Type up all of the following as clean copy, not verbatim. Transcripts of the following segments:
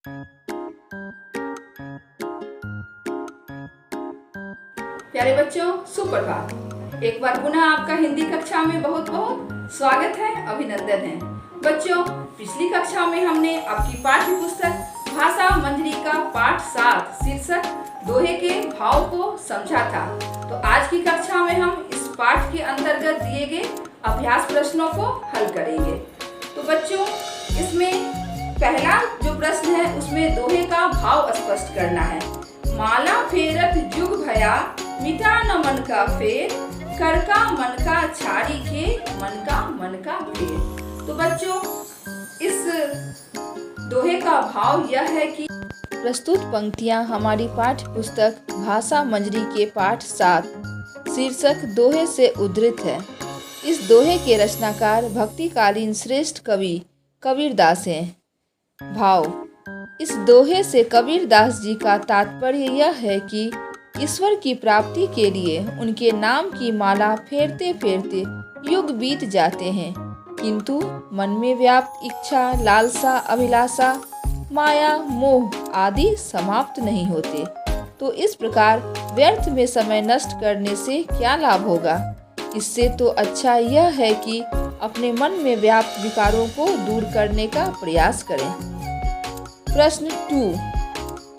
प्यारे बच्चों, सुप्रभात। एक बार पुनः आपका हिंदी कक्षा में बहुत बहुत स्वागत है, अभिनंदन है। बच्चों, पिछली कक्षा में हमने आपकी पाठ्य पुस्तक भाषा मंजरी का पाठ 7 शीर्षक दोहे के भाव को समझा था। तो आज की कक्षा में हम इस पाठ के अंतर्गत दिए गए अभ्यास प्रश्नों को हल करेंगे। तो बच्चों, इसमें पहला जो प्रश्न है उसमें दोहे का भाव स्पष्ट करना है। माला फेरत जुग भया, मिटा न मन का फेर, कर का मन का छाड़ी के, मन का फेर। तो बच्चों, इस दोहे का भाव यह है कि प्रस्तुत पंक्तियां हमारी पाठ्य पुस्तक भाषा मंजरी के पाठ 7 शीर्षक दोहे से उद्धृत है। इस दोहे के रचनाकार भक्तिकालीन श्रेष्ठ कवि कबीरदास हैं। भाव: इस दोहे से कबीरदास जी का तात्पर्य यह है कि ईश्वर की प्राप्ति के लिए उनके नाम की माला फेरते फेरते युग बीत जाते हैं, किंतु मन में व्याप्त इच्छा, लालसा, अभिलाषा, माया, मोह आदि समाप्त नहीं होते। तो इस प्रकार व्यर्थ में समय नष्ट करने से क्या लाभ होगा? इससे तो अच्छा यह है कि अपने मन में व्याप्त विकारों को दूर करने का प्रयास करें। प्रश्न 2,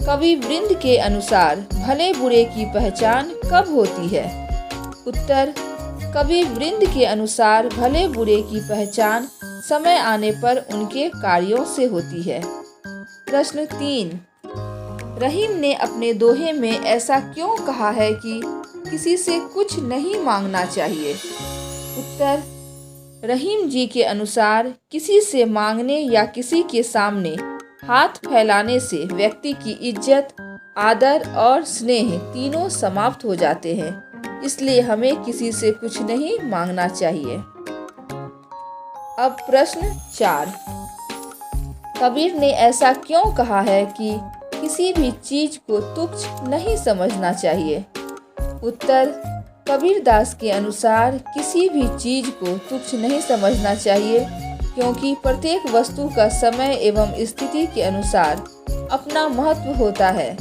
कवि वृंद के अनुसार भले बुरे की पहचान कब होती है? उत्तर: कवि वृंद के अनुसार भले बुरे की पहचान समय आने पर उनके कार्यों से होती है। प्रश्न 3, रहीम ने अपने दोहे में ऐसा क्यों कहा है कि किसी से कुछ नहीं मांगना चाहिए? उत्तर: रहीम जी के अनुसार किसी से मांगने या किसी के सामने हाथ फैलाने से व्यक्ति की इज्जत, आदर और स्नेह तीनों समाप्त हो जाते हैं, इसलिए हमें किसी से कुछ नहीं मांगना चाहिए। अब प्रश्न 4, कबीर ने ऐसा क्यों कहा है कि किसी भी चीज को तुच्छ नहीं समझना चाहिए? उत्तर: कबीरदास के अनुसार किसी भी चीज को तुच्छ नहीं समझना चाहिए, क्योंकि प्रत्येक वस्तु का समय एवं स्थिति के अनुसार अपना महत्व होता है।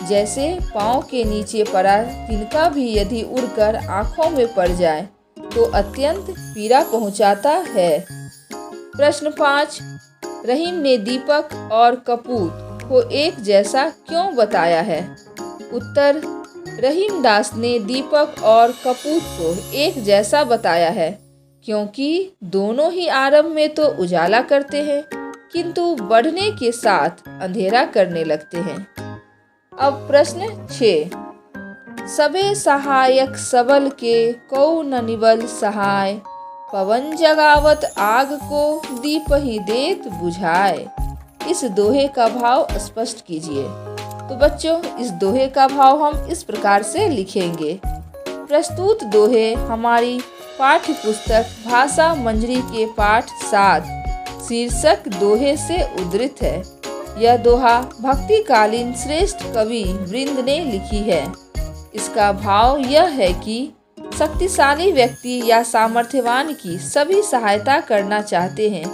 जैसे पाँव के नीचे पड़ा तिनका भी यदि उड़कर आँखों में पड़ जाए तो अत्यंत पीड़ा पहुँचाता है। प्रश्न 5, रहीम ने दीपक और कपूत को एक जैसा क्यों बताया है? उत्तर: रहीम दास ने दीपक और कपूत को एक जैसा बताया है, क्योंकि दोनों ही आरंभ में तो उजाला करते हैं, किंतु बढ़ने के साथ अंधेरा करने लगते हैं। अब प्रश्न 6, सबे सहायक सबल के, कौ न निवल सहाय, पवन जगावत आग को, दीप ही देत बुझाए। इस दोहे का भाव स्पष्ट कीजिए। तो बच्चों, इस दोहे का भाव हम इस प्रकार से लिखेंगे। प्रस्तुत दोहे हमारी पाठ्य पुस्तक भाषा मंजरी के पाठ 7 शीर्षक दोहे से उद्धृत है। यह दोहा भक्तिकालीन श्रेष्ठ कवि वृंद ने लिखी है। इसका भाव यह है कि शक्तिशाली व्यक्ति या सामर्थ्यवान की सभी सहायता करना चाहते हैं,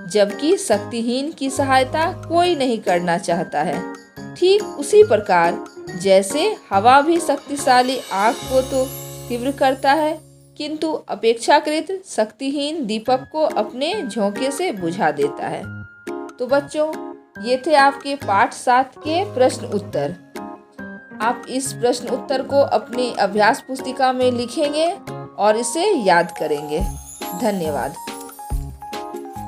जबकि शक्तिहीन की सहायता कोई नहीं करना चाहता है। ठीक उसी प्रकार जैसे हवा भी शक्तिशाली आग को तो तीव्र करता है, किंतु अपेक्षाकृत शक्तिहीन दीपक को अपने झोंके से बुझा देता है। तो बच्चों, ये थे आपके पाठ 7 के प्रश्न उत्तर। आप इस प्रश्न उत्तर को अपनी अभ्यास पुस्तिका में लिखेंगे और इसे याद करेंगे। धन्यवाद।